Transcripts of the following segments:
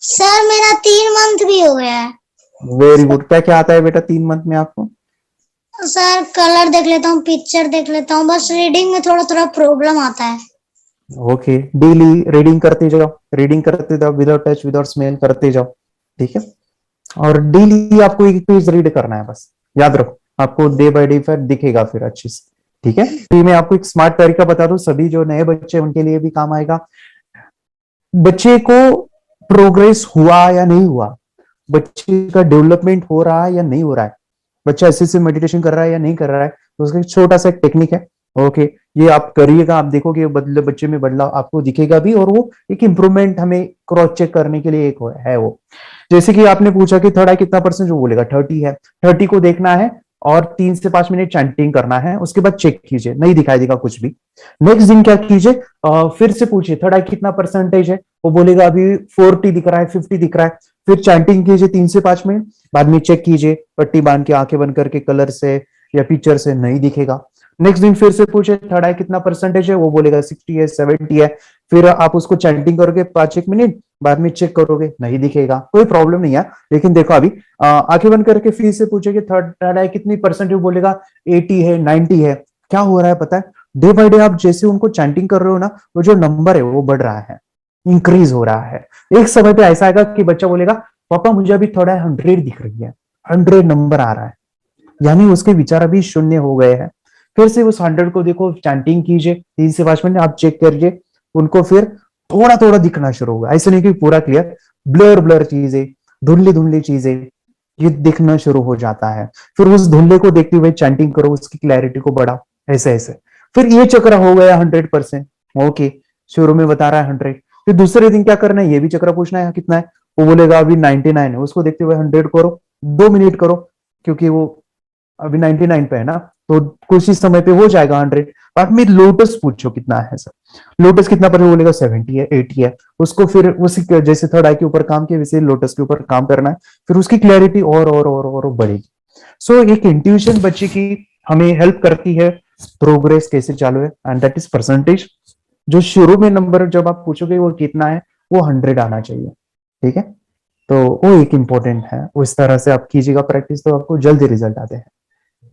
Sir मेरा 3 month भी हो गया है। Very good. क्या क्या आता है बेटा 3 मंथ में आपको? सर कलर देख लेता हूँ, पिक्चर देख लेता हूँ, बस रीडिंग में थोड़ा थोड़ा प्रॉब्लम आता है। ओके, डेली रीडिंग करते जाओ, रीडिंग करते जाओ, विदाउट टच विदाउट स्मेल करते जाओ, ठीक है। और डेली आपको एक पेज रीड करना है, बस याद रखो, आपको डे बाय डे फिर दिखेगा फिर अच्छे से, ठीक है। तो मैं आपको एक स्मार्ट तरीका बता दूं, सभी जो नए बच्चे उनके लिए भी काम आएगा। बच्चे को प्रोग्रेस हुआ या नहीं हुआ, बच्चे का डेवलपमेंट हो रहा है या नहीं हो रहा है, बच्चा ऐसे से मेडिटेशन कर रहा है या नहीं कर रहा है, तो उसका एक छोटा सा एक टेक्निक है। ओके, ये आप करिएगा, आप देखोगे बदले बच्चे में बदलाव आपको दिखेगा भी, और वो एक इंप्रूवमेंट हमें क्रॉस चेक करने के लिए एक है वो। जैसे कि आपने पूछा कि थर्ड आई कितना परसेंट, जो बोलेगा 30 है, 30 को देखना है और 3 से 5 मिनट चैंटिंग करना है, उसके बाद चेक कीजिए, नहीं दिखाई देगा कुछ भी। नेक्स्ट दिन क्या कीजिए, फिर से पूछिए थर्ड आई कितना परसेंटेज है, वो बोलेगा अभी 40 दिख रहा है, 50 दिख रहा है, फिर चैंटिंग कीजिए 3 से 5 मिनट, बाद में चेक कीजिए, पट्टी बांध के आंखें बंद करके, कलर से या पिक्चर से नहीं दिखेगा। नेक्स्ट दिन फिर से पूछे थर्ड आई कितना परसेंटेज है, वो बोलेगा 60 है, 70 है, फिर आप उसको चैंटिंग करोगे 5 1 मिनट, बाद में चेक करोगे नहीं दिखेगा, कोई प्रॉब्लम नहीं है। लेकिन देखो अभी आंखें बंद करके फिर से पूछे कि थर्ड आई कितनी परसेंट है, वो बोलेगा 80 है, 90 है। क्या हो रहा है पता है, डे बाय डे आप जैसे उनको चैंटिंग कर रहे हो ना, वो जो नंबर है वो बढ़ रहा है, इंक्रीज हो रहा है। एक समय पे ऐसा आएगा कि बच्चा बोलेगा पापा मुझे अभी थोड़ा 100 दिख रही है, 100 नंबर आ रहा है, यानी उसके विचार अभी शून्य हो गए हैं। फिर से उस 100 को देखो, चैंटिंग कीजिए 3 से 5 मिनट, आप चेक करिए उनको, फिर थोड़ा थोड़ा दिखना शुरू होगा, ऐसे नहीं कि पूरा क्लियर, ब्लर ब्लर चीजें, धुंधली धुंधली चीजें, ये दिखना शुरू हो जाता है। फिर उस धुंधले को देखते हुए चैंटिंग करो, उसकी क्लैरिटी को बढ़ाओ, ऐसे ऐसे। फिर ये चक्र हो गया 100%। ओके, शुरू में बता रहा है 100, फिर दूसरे दिन क्या करना है, ये भी चक्र पूछना है कितना है, वो बोलेगा अभी 99 है, उसको देखते हुए 100 करो, 2 मिनट करो, क्योंकि वो अभी 99 पे है ना, तो कुछ ही समय पे हो जाएगा 100। बाद में लोटस पूछो कितना है सर, लोटस कितना पर बोलेगा 70 है, 80 है, उसको फिर उसी जैसे थर्ड आई के ऊपर काम किया वैसे लोटस के ऊपर काम करना है, फिर उसकी क्लैरिटी और बढ़ेगी। सो एक इंट्यूशन बच्चे की हमें हेल्प करती है, प्रोग्रेस कैसे चालू है, एंड दैट इज परसेंटेज। जो शुरू में नंबर जब आप पूछोगे वो कितना है, वो 100 आना चाहिए, ठीक है। तो वो एक इंपॉर्टेंट है, उस तरह से आप कीजिएगा प्रैक्टिस, तो आपको जल्दी रिजल्ट आते हैं,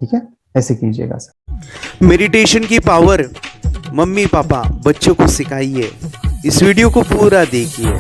ठीक है, ऐसे कीजिएगा सर। मेडिटेशन की पावर मम्मी पापा बच्चों को सिखाइए। इस वीडियो को पूरा देखिए।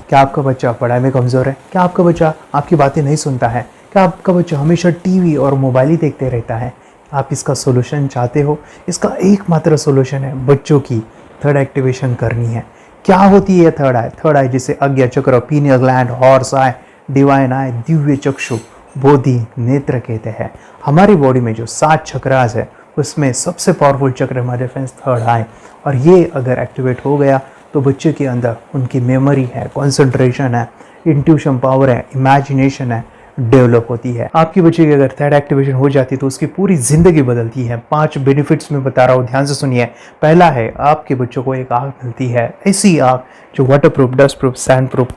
क्या आपका बच्चा पढ़ाई में कमजोर है? क्या आपका बच्चा आपकी बातें नहीं सुनता है? क्या आपका बच्चा हमेशा टीवी और मोबाइल ही देखते रहता है? आप इसका सोल्यूशन चाहते हो? इसका एकमात्र सोल्यूशन है बच्चों की थर्ड एक्टिवेशन करनी है। क्या होती है थर्ड आई? थर्ड आई जिसे Ajna Chakra, pineal gland, horse eye, divine eye, दिव्य चक्षु, बोधि नेत्र कहते हैं। हमारी बॉडी में जो 7 चक्रास है उसमें सबसे पावरफुल चक्र हमारे फ्रेंड्स थर्ड आई, और ये अगर एक्टिवेट हो गया तो बच्चे के अंदर उनकी मेमोरी है, कंसंट्रेशन है, इंट्यूशन पावर है, इमेजिनेशन है, डेवलप होती है। आपकी बच्चे की अगर थर्ड एक्टिवेशन हो जाती है तो उसकी पूरी जिंदगी बदलती है। 5 बेनिफिट्स में बता रहा हूँ, ध्यान से सुनिए। पहला है, आपके बच्चों को एक आँख मिलती है, ऐसी आँख जो water proof, dust proof, sand proof,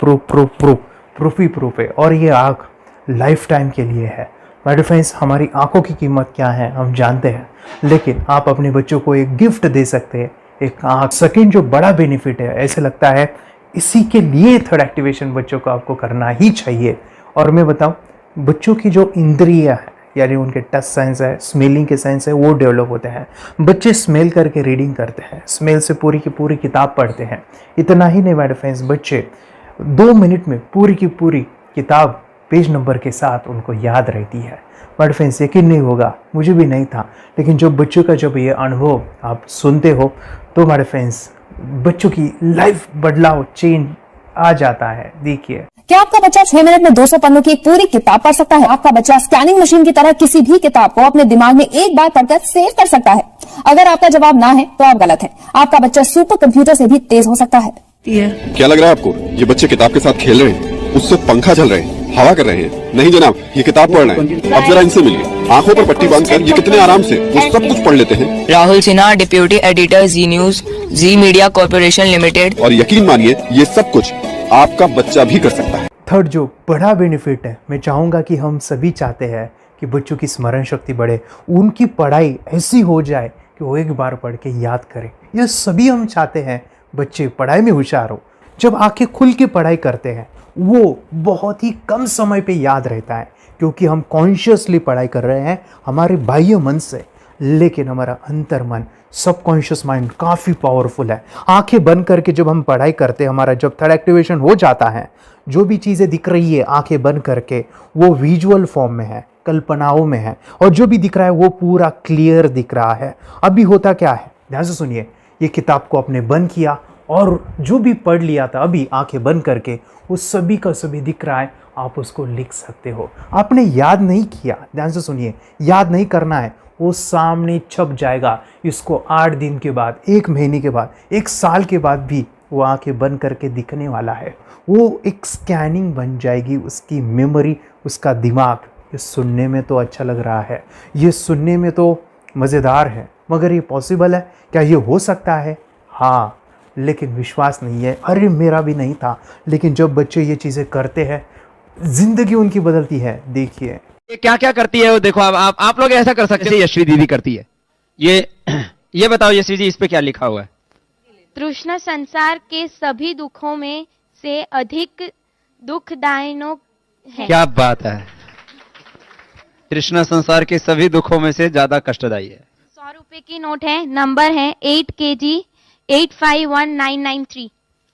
proof ही प्रूफ है, और ये आँख लाइफ टाइम के लिए है। माय फ्रेंड्स, हमारी आंखों की कीमत क्या है हम जानते हैं, लेकिन आप अपने बच्चों को एक गिफ्ट दे सकते हैं, एक आँख। सेकंड जो बड़ा बेनिफिट है, ऐसे लगता है इसी के लिए थर्ड एक्टिवेशन बच्चों को आपको करना ही चाहिए। और मैं बताऊं, बच्चों की जो इंद्रियां है, यानी उनके टच सेंस है, स्मेलिंग के सेंस है, वो डेवलप होते हैं। बच्चे स्मेल करके रीडिंग करते हैं, स्मेल से पूरी की पूरी किताब पढ़ते हैं। इतना ही नहीं माय फ्रेंड्स, बच्चे 2 मिनट में पूरी की पूरी किताब पेज नंबर के साथ उनको याद रहती है। बट फ्रेंड्स, यकीन नहीं होगा, मुझे भी नहीं था, लेकिन जो बच्चों का जब ये अनुभव आप सुनते हो तो हमारे फ्रेंड्स बच्चों की लाइफ बदलाव, चेंज आ जाता है। देखिए, क्या आपका बच्चा 6 मिनट में 200 पन्नों की एक पूरी किताब पढ़ सकता है? आपका बच्चा स्कैनिंग मशीन की तरह किसी भी किताब को अपने दिमाग में एक बार पढ़कर सेव कर सकता है? अगर आपका जवाब ना है तो आप गलत हैं। आपका बच्चा सुपर कंप्यूटर से भी तेज हो सकता है। क्या लग रहा है आपको? ये बच्चे किताब के साथ खेल रहे हैं, उससे पंखा चल रहे हैं, हवा कर रहे हैं? नहीं जनाब, ये किताब पढ़ रहे हैं। अब जरा इनसे मिलिए, आंखों पर पट्टी बांधकर ये कितने आराम से वो सब कुछ पढ़ लेते हैं। राहुल सिन्हा, डिप्यूटी एडिटर, जी न्यूज, जी मीडिया कॉर्पोरेशन लिमिटेड। और यकीन मानिए, ये सब कुछ आपका बच्चा भी कर सकता है। थर्ड जो बड़ा बेनिफिट है, मैं चाहूँगा कि हम सभी चाहते हैं कि बच्चों की स्मरण शक्ति बढ़े, उनकी पढ़ाई ऐसी हो जाए कि वो एक बार पढ़ के याद करें। ये सभी हम चाहते हैं, बच्चे पढ़ाई में होशियार हो। जब आंखें खुल के पढ़ाई करते हैं वो बहुत ही कम समय पे याद रहता है, क्योंकि हम कॉन्शियसली पढ़ाई कर रहे हैं हमारे बाह्य मन से, लेकिन हमारा अंतर मन सबकॉन्शियस माइंड काफ़ी पावरफुल है। आंखें बंद करके जब हम पढ़ाई करते हैं, हमारा जब थर्ड एक्टिवेशन हो जाता है, जो भी चीज़ें दिख रही है आंखें बंद करके वो विजुअल फॉर्म में है, कल्पनाओं में है, और जो भी दिख रहा है वो पूरा क्लियर दिख रहा है। अभी होता क्या है, ध्यान से सुनिए, ये किताब को आपने बंद किया और जो भी पढ़ लिया था अभी आंखें बंद करके वो सभी का सभी दिख रहा है, आप उसको लिख सकते हो। आपने याद नहीं किया, ध्यान से सुनिए, याद नहीं करना है, वो सामने छप जाएगा। इसको 8 दिन के बाद, 1 महीने के बाद, 1 साल के बाद भी वो आंखें बंद करके दिखने वाला है। वो एक स्कैनिंग बन जाएगी, उसकी मेमोरी, उसका दिमाग। ये सुनने में तो अच्छा लग रहा है, ये सुनने में तो मज़ेदार है, मगर ये पॉसिबल है क्या? ये हो सकता है, हाँ, लेकिन विश्वास नहीं है। अरे मेरा भी नहीं था, लेकिन जब बच्चे ये चीज़ें करते हैं जिंदगी उनकी बदलती है। देखिए ये क्या क्या करती है वो देखो। अब आप लोग ऐसा कर सकते हैं, यशवी दीदी करती है। ये बताओ यशवी जी, इस पे क्या लिखा हुआ है? तृष्णा संसार के सभी दुखों में से अधिक दुखदायक है। क्या बात है, तृष्णा संसार के सभी दुखों में से ज्यादा कष्टदायी है। 100 रुपए की नोट है, नंबर है 8 kg 851993।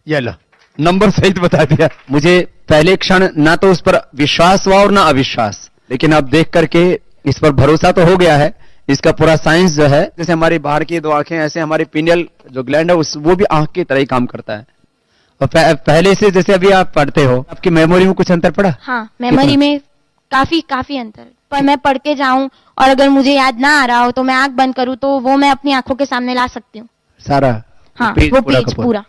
ये लो, नंबर सहित बता दिया। मुझे पहले क्षण ना तो उस पर विश्वास हुआ और ना अविश्वास, लेकिन अब देख करके इस पर भरोसा तो हो गया है। इसका पूरा साइंस जो है, जैसे हमारी बाहर की 2 आंखें, ऐसे हमारी पिनियल जो ग्लैंड है वो भी आंख की तरह ही काम करता है। और पहले से जैसे अभी आप पढ़ते हो, आपकी मेमोरी में कुछ अंतर पड़ा? हाँ, मेमोरी में काफी अंतर। पर मैं पढ़ के जाऊं और अगर मुझे याद ना आ रहा हो तो मैं आंख बंद करूं तो वो मैं अपनी आंखों के सामने ला सकती हूँ सारा। हाँ, वो पेज पूरा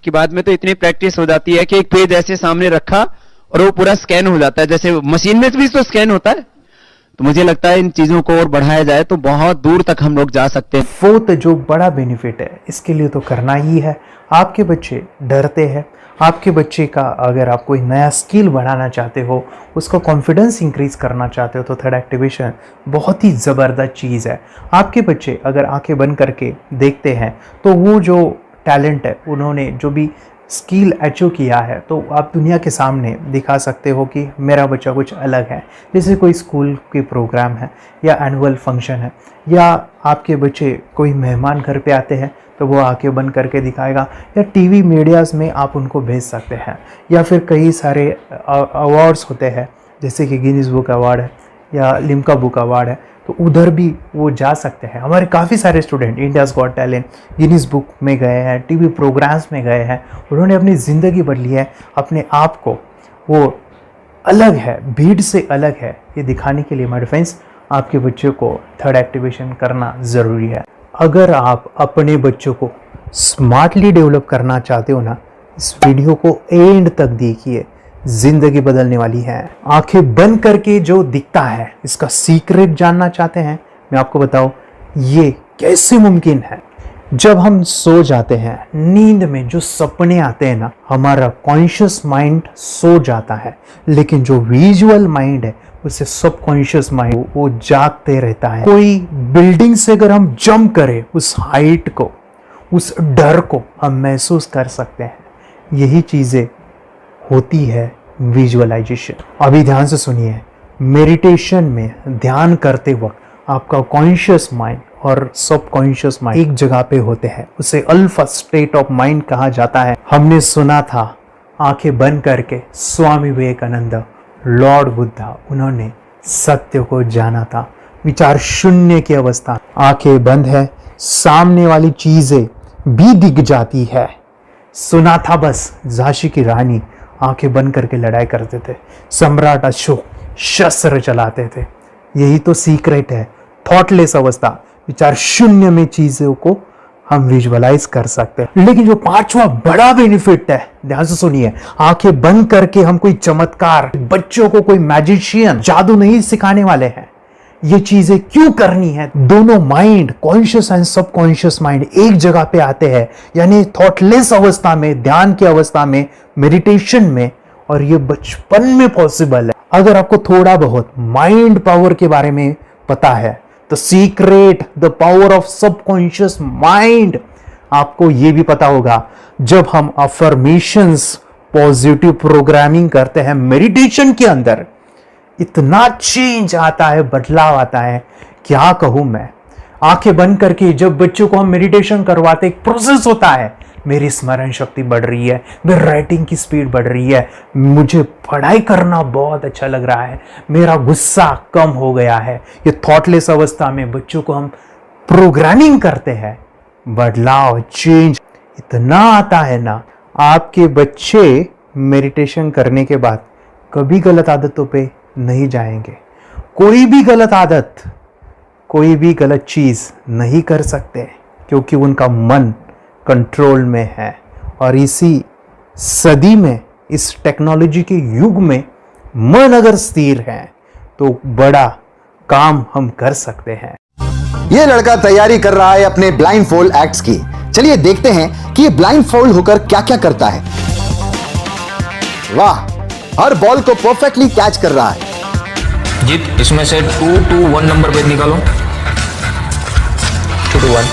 की बाद में तो इतनी प्रैक्टिस हो जाती है कि एक पेज ऐसे सामने रखा और वो पूरा स्कैन हो जाता है, जैसे मशीन में भी तो स्कैन होता है। तो मुझे लगता है इन चीजों को और बढ़ाया जाए तो बहुत दूर तक हम लोग जा सकते हैं। फोर्थ जो बड़ा बेनिफिट है, इसके लिए तो करना ही है। आपके बच्चे डरते हैं, आपके बच्चे का अगर आप कोई नया स्किल बढ़ाना चाहते हो, उसका कॉन्फिडेंस इंक्रीज करना चाहते हो, तो थर्ड एक्टिवेशन बहुत ही ज़बरदस्त चीज़ है। आपके बच्चे अगर आंखें बंद करके देखते हैं तो वो जो टैलेंट है, उन्होंने जो भी स्किल अचीव किया है, तो आप दुनिया के सामने दिखा सकते हो कि मेरा बच्चा कुछ अलग है। जैसे कोई स्कूल के प्रोग्राम है या एनुअल फंक्शन है, या आपके बच्चे कोई मेहमान घर पे आते हैं तो वो आंखें बंद करके दिखाएगा, या टीवी मीडियाज़ में आप उनको भेज सकते हैं, या फिर कई सारे अवार्ड्स होते हैं जैसे कि गिनीज बुक अवार्ड है या लिम्का बुक अवार्ड है, तो उधर भी वो जा सकते हैं। हमारे काफ़ी सारे student India's got talent, Guinness book में गए हैं, टीवी प्रोग्राम्स में गए हैं, उन्होंने अपनी ज़िंदगी बदली है, अपने आप को वो अलग है, भीड़ से अलग है, ये दिखाने के लिए माय फ्रेंड्स आपके बच्चों को थर्ड एक्टिवेशन करना ज़रूरी है। अगर आप अपने बच्चों को स्मार्टली डेवलप करना चाहते हो ना, इस वीडियो को एंड तक देखिए, जिंदगी बदलने वाली है। आंखें बंद करके जो दिखता है, इसका सीक्रेट जानना चाहते हैं? मैं आपको बताऊं ये कैसे मुमकिन है। जब हम सो जाते हैं, नींद में जो सपने आते हैं ना, हमारा कॉन्शियस माइंड सो जाता है, लेकिन जो विजुअल माइंड है, उसे सबकॉन्शियस माइंड वो जागते रहता है। कोई बिल्डिंग से अगर हम जंप करें, उस हाइट को, उस डर को हम महसूस कर सकते हैं। यही चीज़ें होती है विजुअलाइजेशन। अभी ध्यान से सुनिए, मेडिटेशन में ध्यान करते वक्त आपका कॉन्शियस माइंड और सबकॉन्शियस माइंड एक जगह पे होते हैं, उसे अल्फा स्टेट ऑफ माइंड कहा जाता है। हमने सुना था आंखें बंद करके स्वामी विवेकानंद, लॉर्ड बुद्धा, उन्होंने सत्य को जाना था। विचार शून्य की अवस्था, आंखें बंद है, सामने वाली चीजें भी दिख जाती है। सुना था बस, झांसी की रानी आंखें बंद करके लड़ाई करते थे, सम्राट अशोक शस्त्र चलाते थे। यही तो सीक्रेट है, थॉटलेस अवस्था, विचार शून्य में चीजों को हम विजुअलाइज कर सकते हैं। लेकिन जो 5वां बड़ा बेनिफिट है, ध्यान से सुनिए, आंखें बंद करके हम कोई चमत्कार, बच्चों को कोई मैजिशियन जादू नहीं सिखाने वाले हैं। ये चीजें क्यों करनी है? दोनों mind, conscious and subconscious mind एक जगह पे आते हैं, यानी थॉटलेस अवस्था में, ध्यान की अवस्था में, मेडिटेशन में, और ये बचपन में पॉसिबल है। अगर आपको थोड़ा बहुत माइंड पावर के बारे में पता है, the secret, the power of subconscious mind, आपको ये भी पता होगा, जब हम अफर्मेशंस पॉजिटिव प्रोग्रामिंग करते हैं मेडिटेशन के अंदर, इतना चेंज आता है, बदलाव आता है, क्या कहूं मैं। आंखें बंद करके जब बच्चों को हम मेडिटेशन करवाते, एक प्रोसेस होता है, मेरी स्मरण शक्ति बढ़ रही है, मेरी राइटिंग की स्पीड बढ़ रही है, मुझे पढ़ाई करना बहुत अच्छा लग रहा है, मेरा गुस्सा कम हो गया है। ये थॉटलेस अवस्था में बच्चों को हम प्रोग्रामिंग करते हैं, बदलाव, चेंज इतना आता है ना। आपके बच्चे मेडिटेशन करने के बाद कभी गलत आदतों पे नहीं जाएंगे, कोई भी गलत आदत, कोई भी गलत चीज नहीं कर सकते, क्योंकि उनका मन कंट्रोल में है। और इसी सदी में, इस टेक्नोलॉजी के युग में मन अगर स्थिर है तो बड़ा काम हम कर सकते हैं। ये लड़का तैयारी कर रहा है अपने ब्लाइंड फोल्ड एक्ट्स की। चलिए देखते हैं कि ये ब्लाइंड फोल्ड होकर क्या क्या करता है। वाह, हर बॉल को परफेक्टली कैच कर रहा है। जीत, इसमें से 2 to 1 नंबर पेज निकालो। 2 to 1,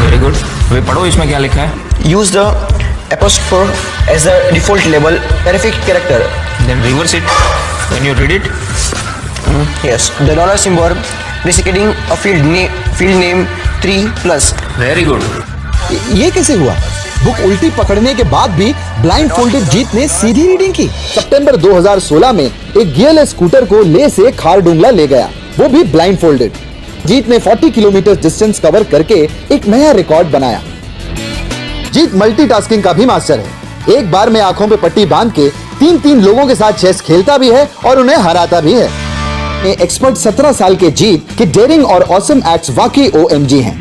वेरी गुड। वे पढ़ो, इसमें क्या लिखा है। Use the apostrophe as the default label perfect character. Then reverse it when you read it. Yes, the dollar symbol designating a field name 3+. Very good. ये कैसे हुआ? Book उल्टी पकड़ने के बाद भी ब्लाइंड फोल्डेड जीत ने सीधी रीडिंग की। सितंबर 2016 में एक गियरलेस स्कूटर को ले से खारडुंगला ले गया, वो भी ब्लाइंड फोल्डेड। जीत ने 40 किलोमीटर डिस्टेंस कवर करके एक नया रिकॉर्ड बनाया। जीत मल्टीटास्किंग का भी मास्टर है। एक बार में आंखों पे पट्टी बांध के 3 लोगों के साथ चेस खेलता भी है और उन्हें हराता भी है। एक्सपर्ट 17 साल के जीत के डेयरिंग और ऑसम एक्ट्स वाकई OMG हैं।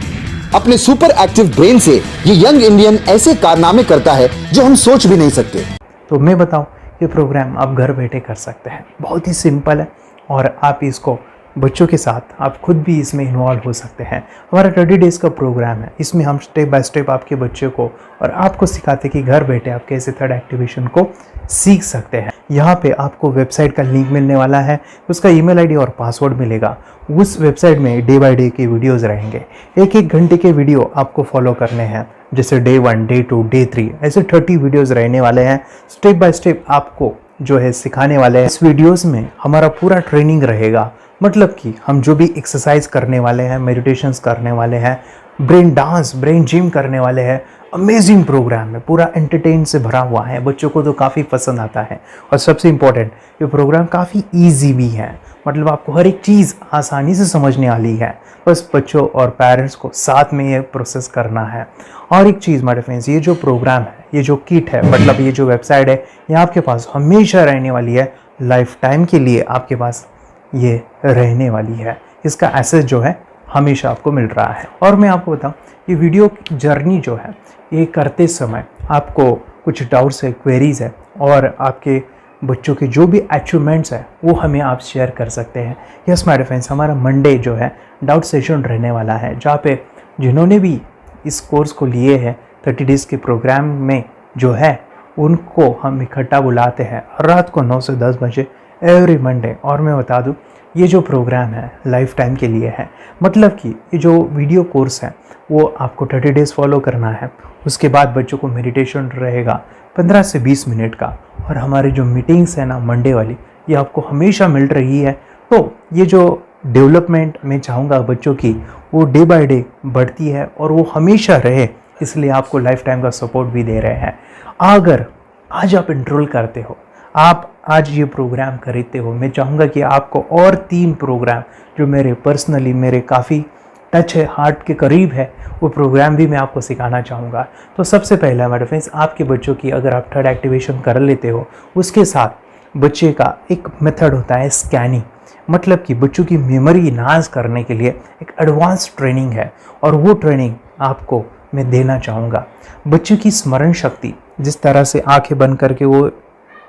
अपने सुपर एक्टिव ब्रेन से ये यंग इंडियन ऐसे कारनामे करता है जो हम सोच भी नहीं सकते। तो मैं बताऊं, ये प्रोग्राम आप घर बैठे कर सकते हैं, बहुत ही सिंपल है, और आप इसको बच्चों के साथ आप खुद भी इसमें इन्वॉल्व हो सकते हैं। हमारा 30 डेज़ का प्रोग्राम है, इसमें हम स्टेप बाय स्टेप आपके बच्चे को और आपको सिखाते हैं कि घर बैठे आप कैसे थर्ड एक्टिवेशन को सीख सकते हैं। यहाँ पे आपको वेबसाइट का लिंक मिलने वाला है, उसका ईमेल आईडी और पासवर्ड मिलेगा। उस वेबसाइट में डे बाय डे के वीडियोज़ रहेंगे, 1-1 घंटे के वीडियो आपको फॉलो करने हैं, जैसे डे 1, डे 2, डे 3, ऐसे 30 वीडियोज़ रहने वाले हैं। स्टेप बाय स्टेप आपको जो है सिखाने वाले हैं। इस वीडियोज़ में हमारा पूरा ट्रेनिंग रहेगा, मतलब कि हम जो भी एक्सरसाइज करने वाले हैं, मेडिटेशंस करने वाले हैं, ब्रेन डांस, ब्रेन जिम करने वाले हैं। अमेजिंग प्रोग्राम है, पूरा एंटरटेन से भरा हुआ है, बच्चों को तो काफ़ी पसंद आता है। और सबसे इम्पोर्टेंट, ये प्रोग्राम काफ़ी ईजी भी है, मतलब आपको हर एक चीज़ आसानी से समझने वाली है। बस बच्चों और पेरेंट्स को साथ में ये प्रोसेस करना है। और एक चीज़ मेरे फ्रेंड्स, ये जो प्रोग्राम है, ये जो किट है, मतलब ये जो वेबसाइट है, ये आपके पास हमेशा रहने वाली है, लाइफ टाइम के लिए आपके पास ये रहने वाली है। इसका एक्सेस जो है हमेशा आपको मिल रहा है। और मैं आपको बताऊं, ये वीडियो जर्नी जो है, ये करते समय आपको कुछ डाउट्स है, क्वेरीज है, और आपके बच्चों के जो भी अचीवमेंट्स है वो हमें आप शेयर कर सकते हैं। यस माय फ्रेंड्स, हमारा मंडे जो है डाउट सेशन रहने वाला है, जहाँ पे जिन्होंने भी इस कोर्स को लिए हैं 30 डेज़ के प्रोग्राम में जो है, उनको हम इकट्ठा बुलाते हैं रात को 9 से 10 बजे एवरी मंडे। और मैं बता दूं, ये जो प्रोग्राम है लाइफ टाइम के लिए है, मतलब कि ये जो वीडियो कोर्स है वो आपको 30 डेज़ फॉलो करना है। उसके बाद बच्चों को मेडिटेशन रहेगा 15 से 20 मिनट का, और हमारी जो मीटिंग्स है ना मंडे वाली, ये आपको हमेशा मिल रही है। तो ये जो डेवलपमेंट मैं चाहूँगा बच्चों की, वो डे बाय डे बढ़ती है और वो हमेशा रहे, इसलिए आपको लाइफ टाइम का सपोर्ट भी दे रहे हैं। अगर आज आप एनरोल करते हो, आप आज ये प्रोग्राम खरीदते हो, मैं चाहूँगा कि आपको और 3 प्रोग्राम जो मेरे पर्सनली मेरे काफ़ी टच है, हार्ट के करीब है, वो प्रोग्राम भी मैं आपको सिखाना चाहूँगा। तो सबसे पहला मेरे फ्रेंड्स, आपके बच्चों की अगर आप थर्ड एक्टिवेशन कर लेते हो, उसके साथ बच्चे का एक मेथड होता है स्कैनिंग, मतलब कि बच्चों की मेमोरी इन्हांस करने के लिए एक एडवांस ट्रेनिंग है, और वो ट्रेनिंग आपको मैं देना चाहूँगा। बच्चों की स्मरण शक्ति, जिस तरह से आंखें बंद करके वो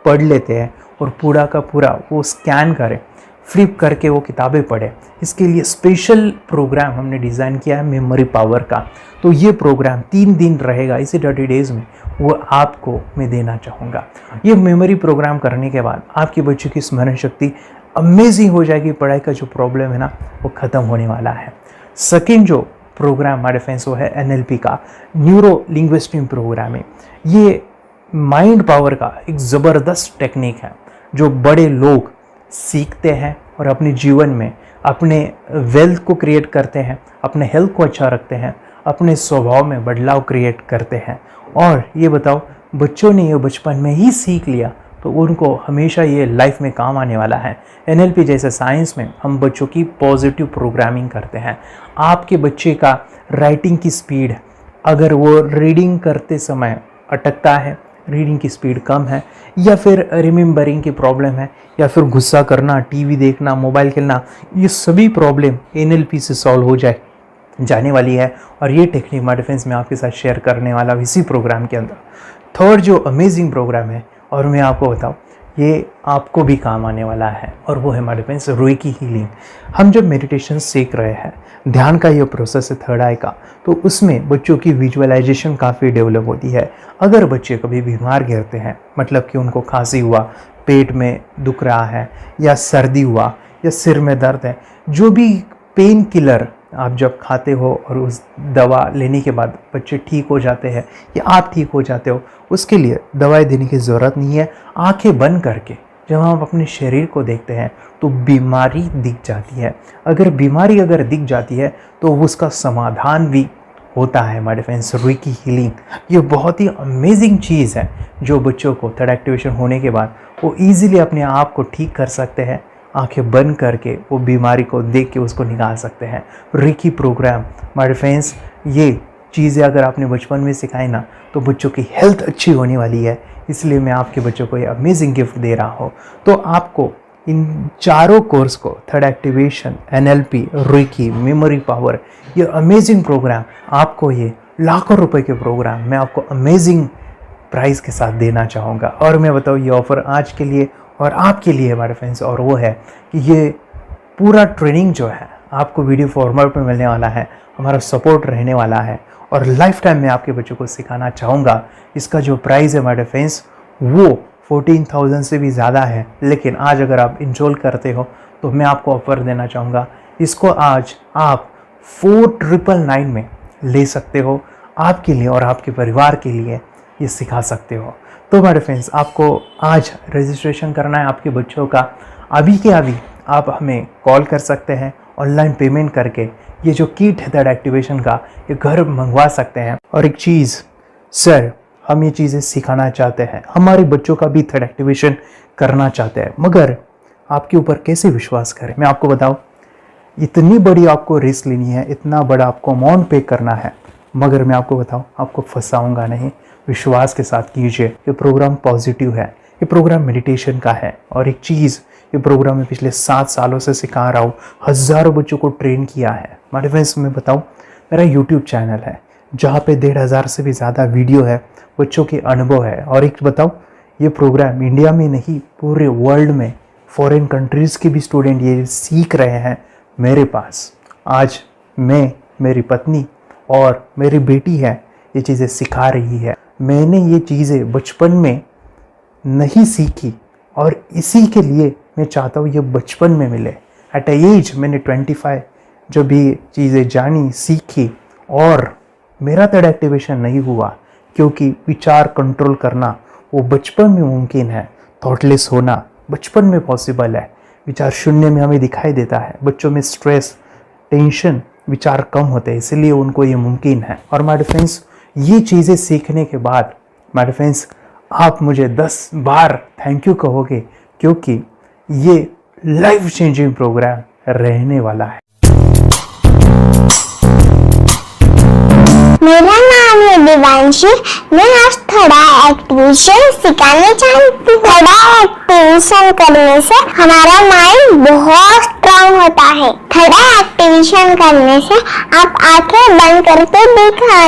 पढ़ लेते हैं और पूरा का पूरा वो स्कैन करें, फ्लिप करके वो किताबें पढ़े, इसके लिए स्पेशल प्रोग्राम हमने डिज़ाइन किया है मेमोरी पावर का। तो ये प्रोग्राम 3 दिन रहेगा, इसी 30 डेज़ में वो आपको मैं देना चाहूँगा। ये मेमोरी प्रोग्राम करने के बाद आपके बच्चों की स्मरण शक्ति अमेजिंग हो जाएगी, पढ़ाई का जो प्रॉब्लम है ना वो ख़त्म होने वाला है। सेकेंड जो प्रोग्राम हमारे फ्रेंड्स वो है NLP का, न्यूरो लिंग्विस्टिक प्रोग्रामिंग। ये माइंड पावर का एक ज़बरदस्त टेक्निक है जो बड़े लोग सीखते हैं और अपने जीवन में अपने वेल्थ को क्रिएट करते हैं, अपने हेल्थ को अच्छा रखते हैं, अपने स्वभाव में बदलाव क्रिएट करते हैं। और ये बताओ, बच्चों ने ये बचपन में ही सीख लिया तो उनको हमेशा ये लाइफ में काम आने वाला है। NLP जैसे साइंस में हम बच्चों की पॉजिटिव प्रोग्रामिंग करते हैं। आपके बच्चे का राइटिंग की स्पीड, अगर वो रीडिंग करते समय अटकता है, रीडिंग की स्पीड कम है, या फिर रिमेंबरिंग की प्रॉब्लम है, या फिर गुस्सा करना, टीवी देखना, मोबाइल खेलना, ये सभी प्रॉब्लम NLP से सॉल्व हो जाने वाली है। और ये टेक्निक हमारे फ्रेंड्स मैं आपके साथ शेयर करने वाला इसी प्रोग्राम के अंदर। थर्ड जो अमेजिंग प्रोग्राम है, और मैं आपको बताऊँ, ये आपको भी काम आने वाला है, और वो है हमारे फ्रेंड्स रेकी हीलिंग। हम जब मेडिटेशन सीख रहे हैं, ध्यान का ये प्रोसेस है थर्ड आई का, तो उसमें बच्चों की विजुअलाइजेशन काफ़ी डेवलप होती है। अगर बच्चे कभी बीमार गिरते हैं, मतलब कि उनको खांसी हुआ, पेट में दुख रहा है, या सर्दी हुआ, या सिर में दर्द है, जो भी पेन किलर आप जब खाते हो और उस दवा लेने के बाद बच्चे ठीक हो जाते हैं या आप ठीक हो जाते हो, उसके लिए दवाई देने की ज़रूरत नहीं है। आंखें बंद करके जब हम अपने शरीर को देखते हैं तो बीमारी दिख जाती है। अगर बीमारी दिख जाती है तो उसका समाधान भी होता है हमारे फ्रेंड्स रेकी हीलिंग। ये बहुत ही अमेजिंग चीज़ है जो बच्चों को थर्ड एक्टिवेशन होने के बाद वो ईजिली अपने आप को ठीक कर सकते हैं। आंखें बंद करके वो बीमारी को देख के उसको निकाल सकते हैं। रेकी प्रोग्राम हमारे फ्रेंड्स, ये चीज़ें अगर आपने बचपन में सिखाई ना तो बच्चों की हेल्थ अच्छी होने वाली है। इसलिए मैं आपके बच्चों को ये अमेजिंग गिफ्ट दे रहा हूँ। तो आपको इन चारों कोर्स को, third activation, NLP, reiki, memory power, ये अमेजिंग प्रोग्राम, आपको ये लाखों रुपए के प्रोग्राम मैं आपको अमेजिंग प्राइस के साथ देना चाहूँगा। और मैं बताऊँ, ये ऑफ़र आज के लिए और आपके लिए हमारे फ्रेंड्स, और वो है कि ये पूरा ट्रेनिंग जो है आपको वीडियो फॉर्मेट में मिलने वाला है, हमारा सपोर्ट रहने वाला है, और लाइफ टाइम में आपके बच्चों को सिखाना चाहूँगा। इसका जो प्राइस है हमारे फ्रेंड्स वो 14,000 से भी ज़्यादा है, लेकिन आज अगर आप इंस्टॉल करते हो तो मैं आपको ऑफ़र देना चाहूँगा। इसको आज आप 4,999 में ले सकते हो। आपके लिए और आपके परिवार के लिए ये सिखा सकते हो। तो हमारे फ्रेंड्स, आपको आज रजिस्ट्रेशन करना है आपके बच्चों का। अभी के अभी आप हमें कॉल कर सकते हैं, ऑनलाइन पेमेंट करके ये जो किट है थर्ड एक्टिवेशन का, ये घर मंगवा सकते हैं। और एक चीज़ सर, हम ये चीज़ें सिखाना चाहते हैं, हमारे बच्चों का भी थर्ड एक्टिवेशन करना चाहते हैं, मगर आपके ऊपर कैसे विश्वास करें? मैं आपको बताऊं, इतनी बड़ी आपको रिस्क लेनी है, इतना बड़ा आपको अमाउंट पे करना है, मगर मैं आपको बताऊं, आपको फंसाऊंगा नहीं। विश्वास के साथ कीजिए। ये प्रोग्राम पॉजिटिव है, ये प्रोग्राम मेडिटेशन का है। और एक चीज़, ये प्रोग्राम मैं पिछले 7 सालों से सिखा रहा हूँ, हज़ारों बच्चों को ट्रेन किया है। हमारे फ्रेंड्स, मैं बताऊँ, मेरा यूट्यूब चैनल है जहाँ पे 1,500 से भी ज़्यादा वीडियो है, बच्चों के अनुभव है। और एक बताऊँ, ये प्रोग्राम इंडिया में नहीं, पूरे वर्ल्ड में फॉरेन कंट्रीज़ के भी स्टूडेंट ये सीख रहे हैं मेरे पास। आज मैं, मेरी पत्नी और मेरी बेटी है, ये चीज़ें सिखा रही है। मैंने ये चीज़ें बचपन में नहीं सीखी और इसी के लिए मैं चाहता हूँ ये बचपन में मिले। एट एज मैंने 25 जब भी चीज़ें जानी, सीखी, और मेरा थर्ड एक्टिवेशन नहीं हुआ क्योंकि विचार कंट्रोल करना वो बचपन में मुमकिन है। थॉटलेस होना बचपन में पॉसिबल है। विचार शून्य में हमें दिखाई देता है। बच्चों में स्ट्रेस, टेंशन, विचार कम होते हैं, इसलिए उनको ये मुमकिन है। और माय फ्रेंड्स, ये चीज़ें सीखने के बाद माय फ्रेंड्स, आप मुझे 10 बार थैंक यू कहोगे, क्योंकि ये लाइफ चेंजिंग प्रोग्राम रहने वाला है। मेरा नाम है दिवांशी। मैं आज थोड़ा एक्टिवेशन सिखाने चाहती हूँ। थोड़ा एक्टिवेशन करने से हमारा माइंड बहुत स्ट्रांग होता है। थोड़ा एक्टिवेशन करने से आप आंखें बंद करके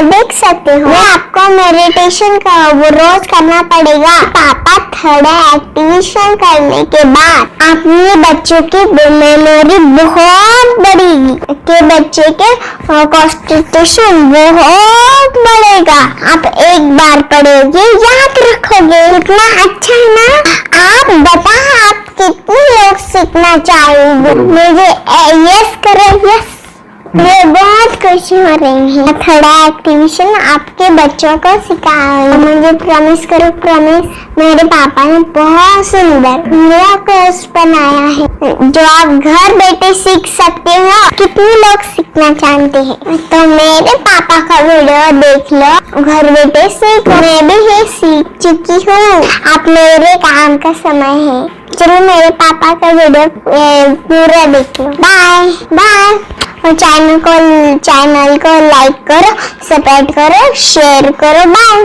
देख सकते हो। मैं आपको मेडिटेशन का वो रोज करना पड़ेगा। पापा थोड़ा एक्टिवेशन करने के बाद अपने बच्चों की मेमोरी बहुत बढ़ेगी, के बच्चे के कॉन्सेंट्रेशन बहुत बढ़ेगा। आप एक बार पढ़ोगे, याद रखोगे, इतना अच्छा है ना। आप बताओ, आप कितने लोग सीखना चाहोगे? मुझे यस करो, यस। मुझे बहुत खुशी हो रही है। थोड़ा एक्टिविशन आपके बच्चों को सिखाऊंगी। मुझे प्रॉमिस करो, प्रॉमिस। मेरे पापा ने बहुत सुंदर मेरा कोर्स बनाया है जो आप घर बैठे सीख सकते हो। कितने लोग सीखना चाहते हैं तो मेरे पापा का वीडियो देख लो, घर बैठे सीख। मैं भी ये सीख चुकी हूँ। आप मेरे काम का समय है। चलो मेरे पापा का वीडियो पूरा देख लो। Bye bye. और चैनल को लाइक करो, सब्सक्राइब करो, शेयर करो। बाय।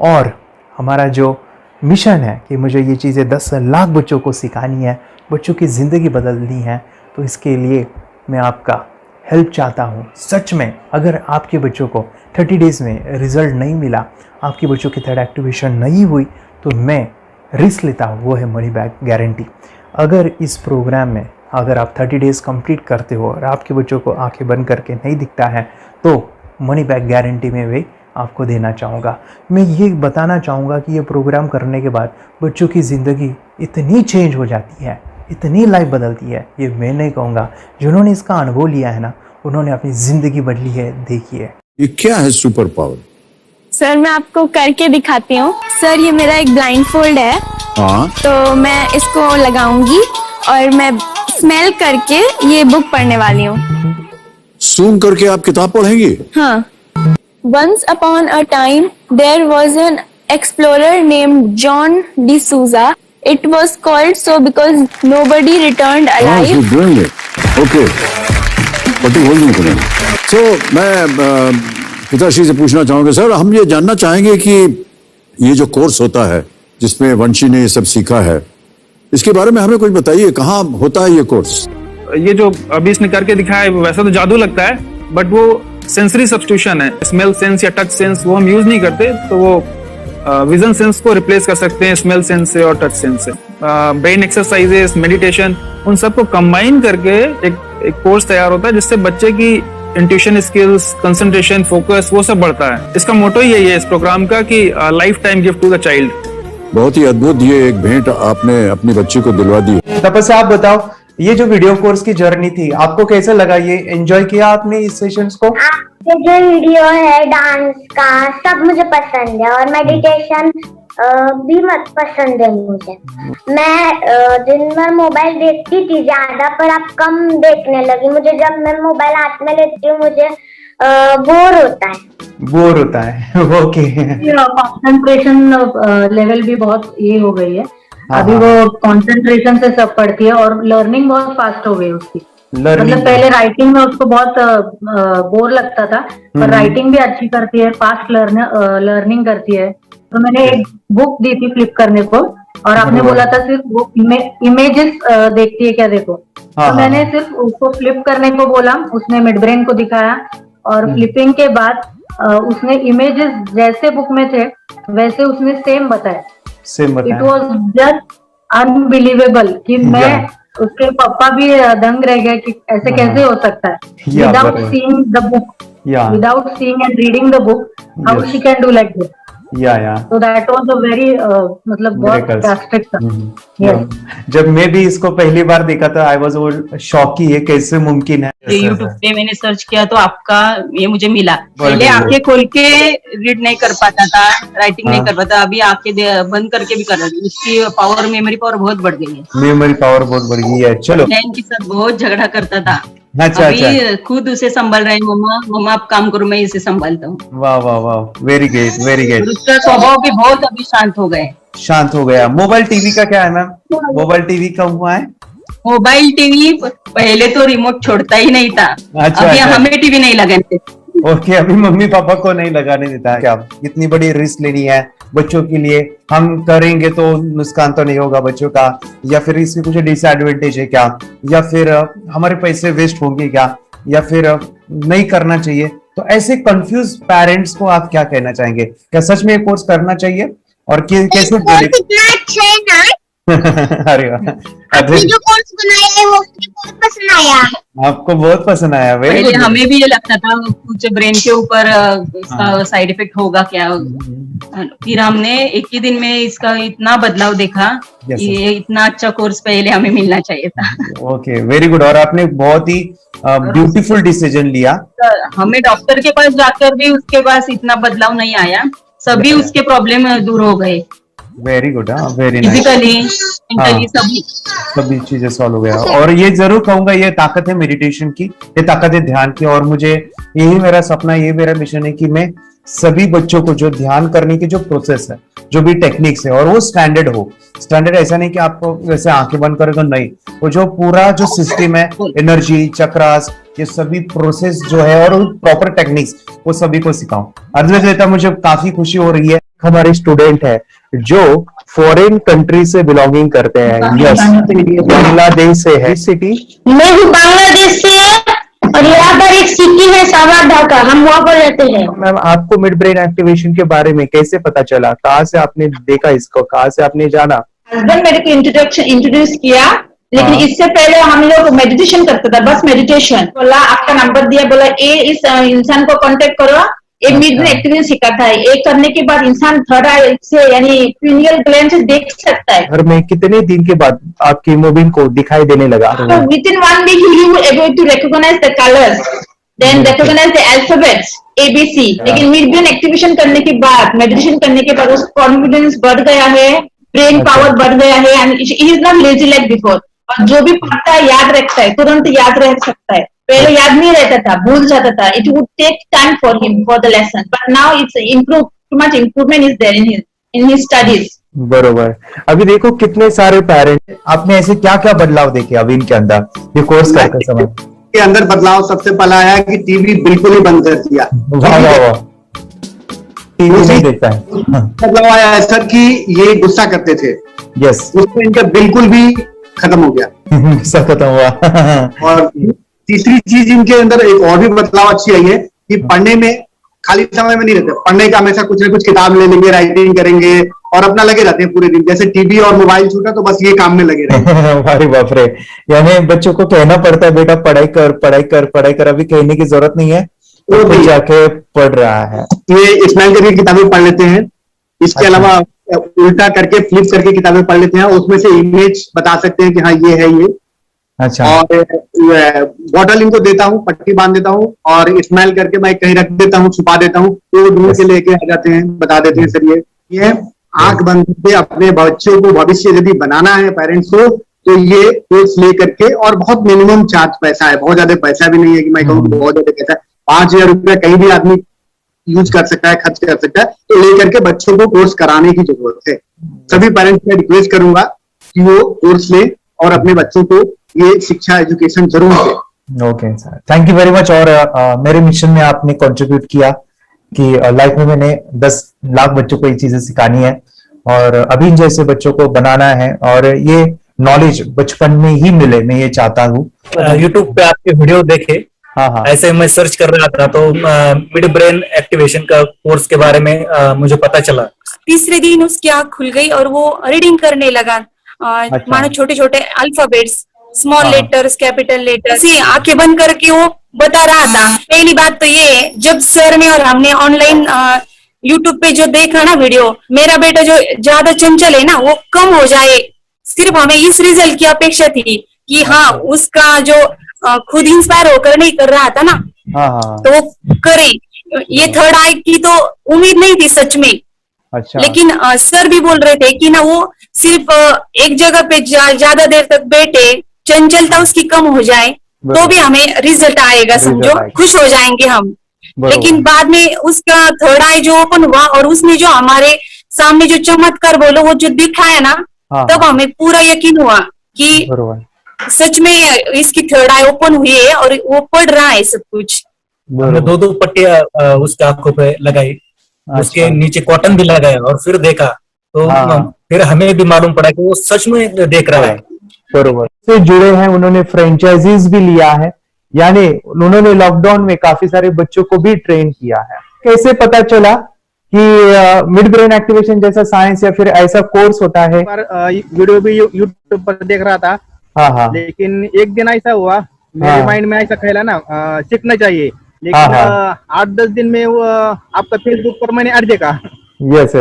और हमारा जो मिशन है कि मुझे ये चीज़ें 10 लाख बच्चों को सिखानी है, बच्चों की ज़िंदगी बदलनी है, तो इसके लिए मैं आपका हेल्प चाहता हूँ। सच में अगर आपके बच्चों को 30 डेज़ में रिज़ल्ट नहीं मिला, आपके बच्चों की थर्ड एक्टिवेशन नहीं हुई, तो मैं रिस्क लेता हूँ, वो है मनी बैक गारंटी। अगर इस प्रोग्राम में अगर आप 30 डेज़ कंप्लीट करते हो और आपके बच्चों को आंखें बंद करके नहीं दिखता है, तो मनी बैक गारंटी में भी आपको देना चाहूँगा। मैं ये बताना चाहूँगा कि ये प्रोग्राम करने के बाद बच्चों की ज़िंदगी इतनी चेंज हो जाती है, इतनी लाइफ बदलती है, ये मैं नहीं कहूँगा। जिन्होंने इसका अनुभव लिया है ना, उन्होंने अपनी ज़िंदगी बदली है। देखिए ये क्या है सुपर पावर? सर मैं आपको करके दिखाती हूँ। सर ये मेरा एक ब्लाइंड फोल्ड है। हाँ, तो मैं इसको लगाऊंगी और मैं स्मेल करके ये बुक पढ़ने वाली हूँ। सूंघ करके आप किताब पढ़ेंगी? हाँ। Once upon a time, there was an explorer named John D'Souza. It was called so because nobody returned alive. She's doing it. Okay. पट्टी खोल दूँ तुम्हें। So मैं पिताश्री से पूछना चाहूँगा, सर हम ये जानना चाहेंगे कि ये जो कोर्स होता है जिसमें वंशी ने ये सब सीखा है, इसके बारे में हमें कुछ बताइए। कहाँ होता है ये कोर्स? ये जो अभी इसने करके दिखाया है वैसा तो जादू लगता है, बट वो सेंसरी सब्स्टिट्यूशन है। स्मेल सेंस या टच सेंस वो हम यूज नहीं करते, तो वो विजन सेंस को रिप्लेस कर सकते हैं स्मेल सेंस से और टच सेंस से। ब्रेन एक्सरसाइजेस, मेडिटेशन, उन सबको कंबाइन करके एक कोर्स तैयार होता है जिससे बच्चे की इंट्यूशन स्किल्स, कंसंट्रेशन, फोकस वो सब बढ़ता है। इसका मोटो ही यही है इस प्रोग्राम का कि life time gift to the child. बहुत ही अद्भुत ये एक भेंट आपने अपनी बच्ची को दिलवा दी। तपस्या आप बताओ, ये जो वीडियो कोर्स की जर्नी थी आपको कैसा लगा? ये एंजॉय किया आपने इस सेशंस को? आपके जो वीडियो है डांस का सब मुझे पसंद है और मेडिटेशन भी मत पसंद है मुझे। मैं दिन भर मोबाइल देखती थी ज्यादा, पर अब कम देखने लगी। मुझे जब मैं मोबाइल हाथ में लेती हूँ मुझे बोर होता है। ओके। कंसंट्रेशन लेवल भी बहुत ये हो गई है। अभी वो कंसंट्रेशन से सब पढ़ती है और लर्निंग बहुत फास्ट हो गई उसकी। मतलब पहले राइटिंग में उसको बहुत बोर लगता था, पर राइटिंग भी अच्छी करती है, फास्ट लर्निंग करती है। तो मैंने एक बुक दी थी फ्लिप करने को और आपने बोला था सिर्फ वो इमेजेस देखती है क्या, देखो। तो मैंने सिर्फ उसको फ्लिप करने को बोला, उसने मिड ब्रेन को दिखाया और फ्लिपिंग के बाद उसने इमेजेस जैसे बुक में थे वैसे उसने सेम बताया। इट वॉज जस्ट अनबिलीवेबल कि मैं उसके पापा भी दंग रह गए कि ऐसे कैसे हो सकता है। Without seeing the book, without seeing and reading the book, how she can do like this. So that was a very मतलब बहुत drastic था। जब मैं भी इसको पहली बार देखा था, आई वाज शॉक कि ये कैसे मुमकिन है। यूट्यूब पे मैंने सर्च किया तो आपका ये मुझे मिला। पहले आंखें खोल के रीड नहीं कर पाता था, राइटिंग नहीं कर पाता, अभी आंखें बंद करके भी कर रहा है। उसकी पावर, मेमोरी पावर बहुत बढ़ गई है। मेमोरी पावर बहुत बढ़ गई है। चलो, बहन के साथ बहुत झगड़ा करता था। अच्छा, अभी खुद उसे संभाल रहे हैं। मम्मा आप काम करो, मैं इसे संभालता हूँ। वाह वाह वाह, वेरी ग्रेट वेरी ग्रेट। उसका स्वभाव भी बहुत अभी शांत हो गया। मोबाइल टीवी का क्या है मैम? मोबाइल टीवी का हुआ है? मोबाइल टीवी पहले तो रिमोट छोड़ता ही नहीं था। अभी हमें टीवी नहीं लगाने। ओके, अभी मम्मी पापा को नहीं लगाने देता है। क्या इतनी बड़ी रिस्क लेनी है बच्चों के लिए? हम करेंगे तो नुकसान तो नहीं होगा बच्चों का, या फिर इसकी कुछ डिसएडवांटेज है क्या, या फिर हमारे पैसे वेस्ट होंगे क्या, या फिर नहीं करना चाहिए? तो ऐसे कंफ्यूज पेरेंट्स को आप क्या कहना चाहेंगे? क्या सच में ये कोर्स करना चाहिए और कैसे? कितना अच्छा है ना। अरे वाह, आपने जो कोर्स बनाया है वो मुझे बहुत पसंद आया। आपको बहुत पसंद आया? पहले हमें भी ये लगता था कुछ ब्रेन के ऊपर साइड इफेक्ट होगा क्या। फिर हमने एक ही दिन में इसका इतना बदलाव देखा। ये इतना अच्छा कोर्स पहले हमें मिलना चाहिए था। Okay, very good. और आपने बहुत ही ब्यूटीफुल डिसीजन लिया। हमें डॉक्टर के पास जाकर भी उसके पास इतना बदलाव नहीं आया, सभी उसके प्रॉब्लम दूर हो गए। Very good, very nice. Physically, mentally सभी चीजें सॉल्व हो गया। और ये जरूर कहूंगा, ये ताकत है मेडिटेशन की, ये ताकत है ध्यान की। और मुझे यही मेरा सपना, ये मेरा मिशन है कि मैं सभी बच्चों को जो ध्यान करने की जो प्रोसेस है, जो भी टेक्निक्स है, और वो स्टैंडर्ड हो। स्टैंडर्ड ऐसा नहीं कि आपको वैसे आंखें बंद करें तो नहीं, वो जो पूरा जो सिस्टम है, एनर्जी, चक्रास, ये सभी प्रोसेस जो है और प्रॉपर टेक्निक्स, वो सभी को सिखाऊं। अर्जुन, मुझे काफी खुशी हो रही है। हमारे स्टूडेंट है जो फॉरेन कंट्री से बिलोंगिंग करते हैं। यस, बांग्लादेश से है। सिटी मैं भी बांग्लादेश से और यहाँ पर एक सिटी है सावर ढाका, हम वहाँ पर रहते हैं। मैम, आपको मिड ब्रेन एक्टिवेशन के बारे में कैसे पता चला? कहाँ से आपने देखा इसको, कहाँ से आपने जाना? हस्बैंड मेरे को इंट्रोड्यूस किया, लेकिन इससे पहले हम लोग मेडिटेशन करते थे, बस मेडिटेशन। बोला आपका नंबर दिया, बोला ये इस इंसान को कांटेक्ट करो, ये मिड ब्रेन एक्टिवेशन सिखाता है। ये करने के बाद इंसान थर्ड आई से यानी पिनियल ग्लैंड से देख सकता है। घर में कितने दिन के बाद आपकी हीमोग्लोबिन को दिखाई देने लगा? Within 1 week you able to recognise the colours, then recognise the alphabets ABC। लेकिन मिड ब्रेन एक्टिवेशन करने के बाद, मेडिटेशन करने के बाद उसका कॉन्फिडेंस बढ़ गया है, ब्रेन पावर बढ़ गया है, and he is not lazy like before. और जो भी पढ़ता है याद रखता है, तुरंत याद रह सकता है। पहले याद नहीं रहता था, भूल जाता था। It would take time for him for the lesson, but now it's improve, too much improvement is there in his studies. बरोबर। अभी देखो कितने सारे पेरेंट, आपने ऐसे क्या क्या बदलाव देखे अभी इनके अंदर ये कोर्स करते समय? के अंदर बदलाव सबसे पहला आया कि टीवी बिल्कुल ही बंद कर दिया। वाह वाह वाह, टीवी नहीं देखता है। बदलाव आया है सर कि ये गुस्सा करते थे। यस, उसमें इनका बिल्कुल भी खत्म हो गया। गुस्सा खत्म हुआ। और तीसरी चीज इनके अंदर एक और भी बदलाव अच्छी आई है कि पढ़ने में खाली समय में नहीं रहते, पढ़ने का हमेशा कुछ ना कुछ किताब ले लेंगे, राइटिंग करेंगे और अपना लगे रहते हैं पूरे दिन। जैसे टीवी और मोबाइल छूटा तो बस ये काम में लगे रहते। अरे बाप रे, यानी बच्चों को कहना पड़ता है बेटा पढ़ाई कर, पढ़ाई कर, पढ़ाई कर। अभी कहने की जरूरत नहीं है, वो भी जाके पढ़ रहा है। ये स्माइल करके किताबें पढ़ लेते हैं। इसके अलावा उल्टा करके, फ्लिप करके किताबें पढ़ लेते हैं, उसमें से इमेज बता सकते हैं कि हाँ ये है ये। अच्छा। और बॉटल इनको देता हूँ, पट्टी बांध देता हूँ और स्माइल करके मैं कहीं रख देता हूँ, छुपा देता हूँ, तो ढूंढ के लेके आ जाते हैं, बता देते हैं सर ये आंख बंद करके अपने बच्चों को भविष्य यदि बनाना है पेरेंट्स को, तो ये कोर्स ले करके। और बहुत मिनिमम चार्ज पैसा है, बहुत ज्यादा पैसा भी नहीं है कि मैं कहूँ बहुत ज्यादा पैसा है। 5,000 रुपया कहीं भी आदमी यूज कर सकता है, खर्च कर सकता है। तो लेकर के बच्चों को कोर्स कराने की जरूरत है। सभी पेरेंट्स में रिक्वेस्ट करूंगा कि वो कोर्स ले और अपने बच्चों को ये शिक्षा, एजुकेशन जरूर दे। Okay sir, thank you very much. और मेरे मिशन में आपने कंट्रीब्यूट किया कि लाइफ में मैंने 10 लाख बच्चों को ये चीजें सिखानी है और अभी जैसे बच्चों को बनाना है, और ये नॉलेज बचपन में ही मिले, मैं ये चाहता हूँ। यूट्यूब पे आपके वीडियो देखे, हाँ, ऐसे मैं सर्च कर रहा था तो मिड ब्रेन एक्टिवेशन का कोर्स के बारे में मुझे पता चला। तीसरे दिन उसकी आंख खुल गई और वो रीडिंग करने लगा। मानो छोटे छोटे alphabets, small letters, capital letters, आंखें बंद करके वो बता रहा था। पहली बात तो ये, जब सर ने और हमने ऑनलाइन यूट्यूब पे जो देखा ना वीडियो, मेरा बेटा जो ज्यादा चंचल है ना वो कम हो जाए, सिर्फ हमें इस रिजल्ट की अपेक्षा थी कि हाँ उसका जो खुद इंस्पायर होकर नहीं कर रहा था ना, तो वो करे। ये थर्ड आई की तो उम्मीद नहीं थी सच में। अच्छा। लेकिन सर भी बोल रहे थे कि ना वो सिर्फ एक जगह पे ज्यादा देर तक बैठे, चंचलता उसकी कम हो जाए तो भी हमें रिजल्ट आएगा, समझो खुश हो जाएंगे हम। लेकिन बाद में उसका थर्ड आई जो ओपन हुआ और उसने जो हमारे सामने जो चमत्कार बोलो वो जो दिखाया ना, तब हमें पूरा यकीन हुआ कि सच में इसकी थर्ड आई ओपन हुई है और वो पढ़ रहा है सब कुछ। हमने 2 पट्टियां उसके आंखों पे लगाई, उसके नीचे कॉटन भी लगाया और फिर देखा तो फिर हमें भी मालूम पड़ा कि वो सच में देख रहा है। बरोबर से जुड़े हैं, उन्होंने फ्रेंचाइजीज भी लिया है, यानी उन्होंने लॉकडाउन में काफी सारे बच्चों को भी ट्रेन किया है। कैसे पता चला कि मिड ब्रेन एक्टिवेशन जैसा साइंस या फिर ऐसा कोर्स होता है? वीडियो भी यूट्यूब पर देख रहा था। हाँ। लेकिन एक दिन ऐसा हुआ, मेरे माइंड में ऐसा ख्याल ना सीखना चाहिए, लेकिन 8-10 दिन में वो आपका फेसबुक पर मैंने ऐड देखा। यस,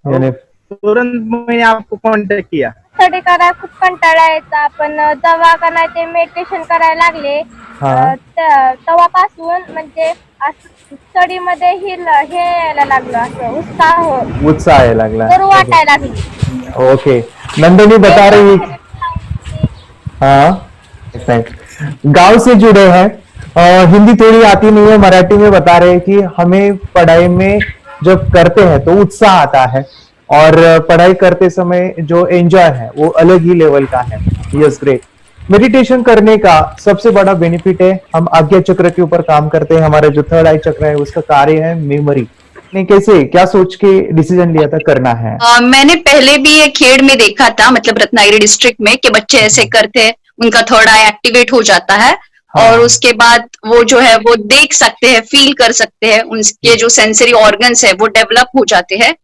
यानी तुरंत मैंने आपको कॉन्टॅक्ट किया. स्टडी करायला खूप कंटाळा यायचा, पण जेव्हा का नाही ते मेडिटेशन करायला लागले तेव्हापासून म्हणजे स्टडी मध्ये हे यायला लागलं, असं उत्साह यायला लागला, करू वाटायला लागली. ओके. नंदिनी बता रही है, हाँ गांव से जुड़े हैं, हिंदी थोड़ी आती नहीं है, मराठी में बता रहे हैं कि हमें पढ़ाई में जब करते हैं तो उत्साह आता है और पढ़ाई करते समय जो एंजॉय है वो अलग ही लेवल का है. Yes, great. मेडिटेशन करने का सबसे बड़ा बेनिफिट है, हम आज्ञा चक्र के ऊपर काम करते हैं. हमारा जो थर्ड आई चक्र है उसका कार्य है मेमोरी. ने कैसे क्या सोच के डिसीजन लिया था करना है? मैंने पहले भी ये खेड़ में देखा था, मतलब रत्नागिरी डिस्ट्रिक्ट में, कि बच्चे ऐसे करते हैं, उनका थर्ड आई एक्टिवेट हो जाता है. और उसके बाद वो जो है वो देख सकते हैं, फील कर सकते हैं, उनके जो सेंसरी ऑर्गन्स है वो डेवलप हो जाते हैं.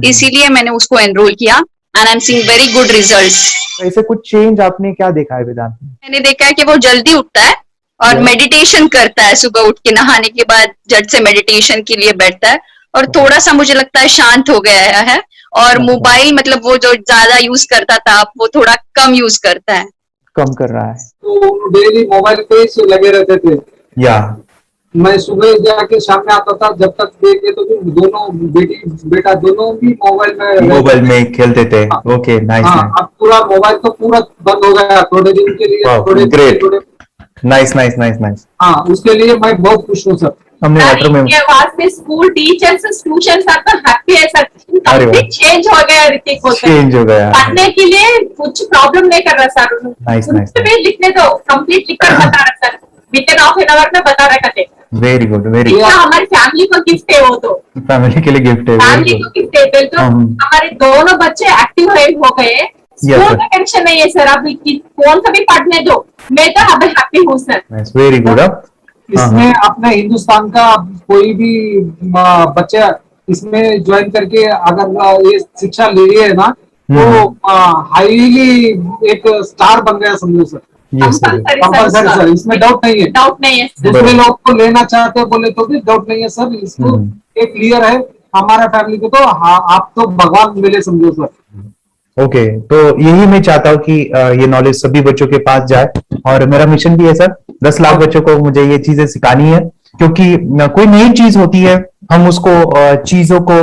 इसीलिए मैंने उसको एनरोल किया and I am seeing very good results. ऐसे कुछ चेंज आपने क्या देखा है वेदांत में? मैंने देखा है कि वो जल्दी उठता है और मेडिटेशन करता है. सुबह उठ के नहाने के बाद झट से मेडिटेशन के लिए बैठता है और थोड़ा सा मुझे लगता है शांत हो गया है. और मोबाइल मतलब वो जो ज्यादा यूज करता था वो थोड़ा कम यूज करता है, कम कर रहा है. तो डेली मोबाइल पे ही लगे रहते थे. या मैं सुबह जाके शाम में आता था, जब तक देखे तो दोनों बेटा दोनों भी मोबाइल में खेलते थे. Okay, nice. अब पूरा मोबाइल तो पूरा बंद हो गया थोड़े दिन के लिए. थोड़े नाइस नाइस नाइस नाइस. हाँ, उसके लिए मैं बहुत खुश हूँ सर. हमने लेटर में वास्ते स्कूल टीचर्स स्टूडेंट्स सबका हैप्पी है सर. कंप्लीट चेंज हो गया ऋतिक को. चेंज हो गया. पढ़ने के लिए कुछ प्रॉब्लम नहीं कर रहा सर. Nice nice. लिखने दो, कंप्लीट लिखकर बता रहा sir. Within half an hour में बता रहा करते. Very good, very good. हमारी फैमिली को गिफ्ट है, वो तो फैमिली के लिए गिफ्ट है. फैमिली को गिफ्ट है. तो हमारे दोनों बच्चे एक्टिव हो गए. स्कूल का टेंशन नहीं है सर. अभी कौन सा भी पढ़ने दो, मैं तो अभी हैप्पी हूँ सर. Very good. इसमें अपने हिंदुस्तान का कोई भी बच्चा इसमें ज्वाइन करके अगर ये शिक्षा ले रही है ना, तो हाईली एक स्टार बन गया समझो सर. कंपल्सरी सर, इसमें डाउट नहीं है. डाउट नहीं है. दूसरे लोग को लेना चाहते बोले तो भी डाउट नहीं है सर. इसको एक क्लियर है हमारा फैमिली को. तो आप तो भगवान मिले समझो सर. ओके, तो यही मैं चाहता हूँ कि ये नॉलेज सभी बच्चों के पास जाए और मेरा मिशन भी है सर. 10 लाख बच्चों को मुझे ये चीजें सिखानी है, क्योंकि कोई नई चीज होती है हम उसको चीजों को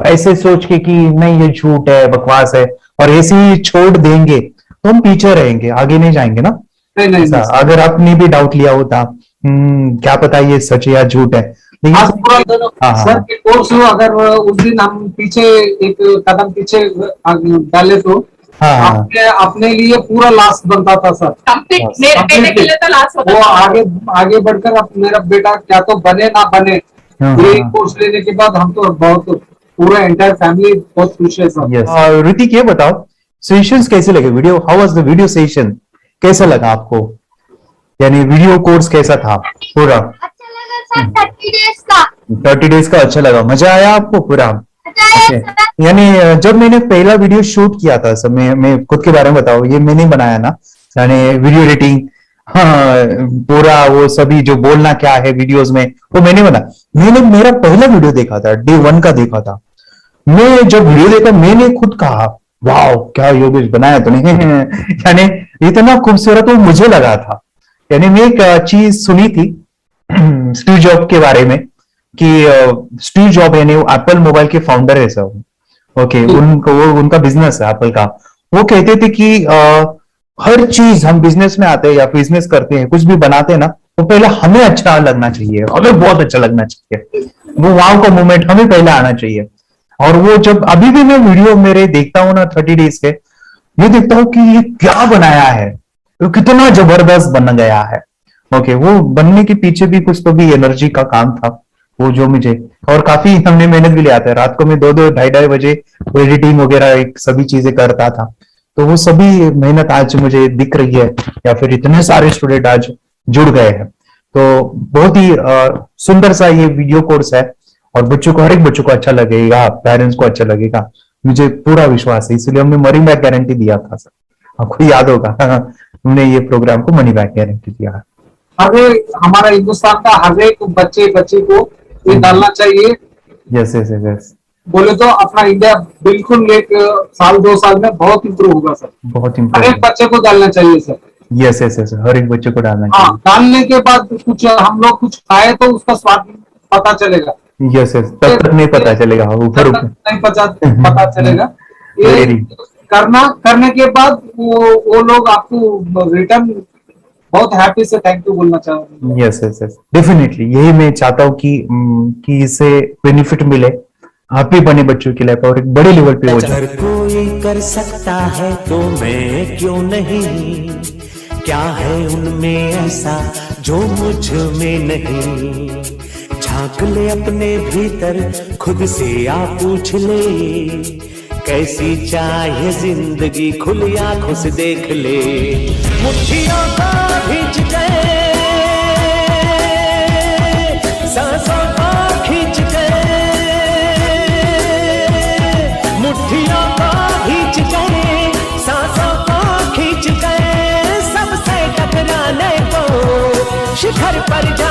ऐसे सोच के कि नहीं ये झूठ है, बकवास है, और ऐसे ही छोड़ देंगे तो हम पीछे रहेंगे, आगे नहीं जाएंगे ना. नहीं. अगर आपने भी डाउट लिया होता क्या पता ये सच है या झूठ है. सर के कोर्स अगर उस दिन हम पीछे एक कदम पीछे डाले तो अपने लिए पूरा लास्ट बनता था सर. मेरे बेटे के लिए तो लास्ट होता वो आगे बढ़कर अब मेरा बेटा क्या तो बने ना बने, ये कोर्स लेने के बाद हम तो बहुत पूरा एंटायर फैमिली बहुत खुश है सर. ऋतिक ये बताओ सेशंस कैसे लगे? Video, how was the video session? कैसा लगा आपको? यानी वीडियो कोर्स कैसा था पूरा? 30 डेज का अच्छा लगा, मजा आया आपको पूरा? यानी जब मैंने पहला वीडियो शूट किया था सर, मैं खुद के बारे में बताऊं, ये मैंने बनाया ना, यानी वीडियो एडिटिंग, पूरा वो सभी जो बोलना क्या है वीडियोस में वो मैंने बनाया. मैंने मेरा पहला वीडियो देखा था, डे 1 का देखा था. मैं जब वीडियो देखा मैंने खुद कहा वाह क्या योगेश बनाया तूने. यानी इतना खूबसूरत वो मुझे लगा था. यानी मैं एक चीज सुनी थी स्टीव जॉब के बारे में कि स्टीव जॉब यानी एप्पल मोबाइल के फाउंडर है सब. ओके, उनका बिजनेस है एप्पल का. वो कहते थे कि हर चीज हम बिजनेस में आते हैं या बिजनेस करते हैं, कुछ भी बनाते हैं ना, तो पहले हमें अच्छा लगना चाहिए, हमें बहुत अच्छा लगना चाहिए, वो वाव का मोमेंट हमें पहले आना चाहिए. और वो जब अभी भी मैं वीडियो मेरे देखता हूँ ना 30 डेज के, मैं देखता हूँ कि ये क्या बनाया है, वो कितना जबरदस्त बन गया है. ओके, वो बनने के पीछे भी कुछ तो भी एनर्जी का काम था वो जो मुझे, और काफी हमने मेहनत भी लिया था. रात को मैं 2-2 ढाई बजे एडिटिंग वगैरह सभी चीजें करता था. तो वो सभी मेहनत आज मुझे दिख रही है, या फिर इतने सारे स्टूडेंट आज जुड़ गए हैं. तो बहुत ही सुंदर सा ये वीडियो कोर्स है और बच्चों को, हर एक बच्चों को अच्छा लगेगा, पेरेंट्स को अच्छा लगेगा, मुझे पूरा विश्वास है. इसलिए हमने मनी बैक गारंटी दिया था सर, आपको याद होगा. हमने ये प्रोग्राम को मनी बैक गारंटी दिया है. हमारा हिंदुस्तान का हर एक बच्चे को ये डालना चाहिए. Yes yes yes. बोले तो अपना इंडिया बिल्कुल एक साल 2 साल में बहुत इम्प्रूव होगा सर। बहुत हर एक इम्पोर्टेंट। बच्चे को डालना चाहिए सर। यस यस यस, हर एक बच्चे को डालना हाँ, डालने के बाद कुछ हम लोग कुछ खाए तो उसका स्वाद पता चलेगा। चाहिए। यस यस, तब तक नहीं पता चलेगा, ऊपर ऊपर नहीं पता चलेगा। ये करने के बाद वो लोग आपको रिटर्न बहुत हैप्पी से थैंक यू बोलना चाहूंगा। यस यस यस, डेफिनेटली यही मैं चाहता हूँ कि इससे बेनिफिट मिले हैप्पी बने बच्चों की लाइफ और एक बड़े लेवल पे हो जाए। अगर कोई कर सकता है तो मैं क्यों नहीं, क्या है उनमें ऐसा जो मुझ में नहीं। झांक ले अपने भीतर खुद से आ पूछ ले, कैसी चाहे जिंदगी खुली आंखों से देख ले। मुट्ठियों को खींच गए, सांसों को खींच गए, मुट्ठियों को खींच गए, सांसों को खींच गए, सबसे टकराने को शिखर पर जा